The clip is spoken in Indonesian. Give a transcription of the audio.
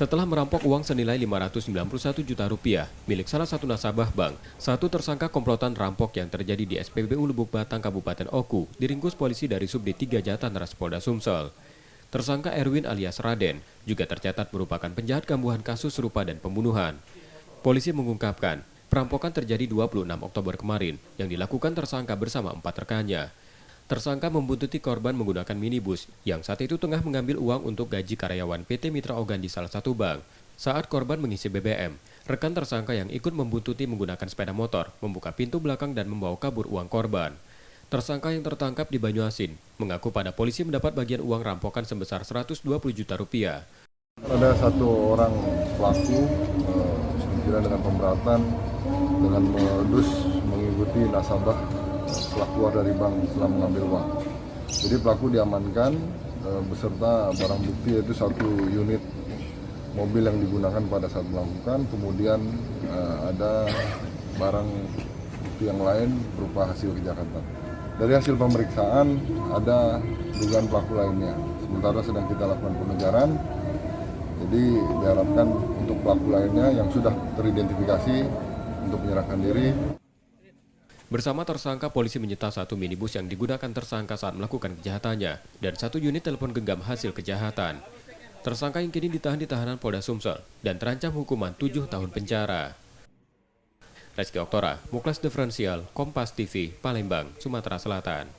Setelah merampok uang senilai Rp591 juta milik salah satu nasabah bank, satu tersangka komplotan rampok yang terjadi di SPBU Lubuk Batang, Kabupaten Oku, diringkus polisi dari Subdit 3 Jatan Ras Polda Sumsel. Tersangka Erwin alias Raden juga tercatat merupakan penjahat kambuhan kasus serupa dan pembunuhan. Polisi mengungkapkan, perampokan terjadi 26 Oktober kemarin yang dilakukan tersangka bersama 4 rekannya. Tersangka membuntuti korban menggunakan minibus yang saat itu tengah mengambil uang untuk gaji karyawan PT Mitra Ogan di salah satu bank. Saat korban mengisi BBM, rekan tersangka yang ikut membuntuti menggunakan sepeda motor, membuka pintu belakang dan membawa kabur uang korban. Tersangka yang tertangkap di Banyuasin mengaku pada polisi mendapat bagian uang rampokan sebesar Rp120 juta. Ada satu orang pelaku sekira dengan pemberatan dengan modus mengikuti nasabah setelah keluar dari bank setelah mengambil uang. Jadi pelaku diamankan beserta barang bukti yaitu satu unit mobil yang digunakan pada saat melakukan, kemudian ada barang bukti yang lain berupa hasil kejahatan. Dari hasil pemeriksaan ada dugaan pelaku lainnya. Sementara sedang kita lakukan pengejaran. Jadi diharapkan untuk pelaku lainnya yang sudah teridentifikasi untuk menyerahkan diri. Bersama tersangka, polisi menyita satu minibus yang digunakan tersangka saat melakukan kejahatannya dan satu unit telepon genggam hasil kejahatan. Tersangka yang kini ditahan di tahanan Polda Sumsel dan terancam hukuman 7 tahun penjara. Reski Oktora, Muklas Diferensial, Kompas TV, Palembang, Sumatera Selatan.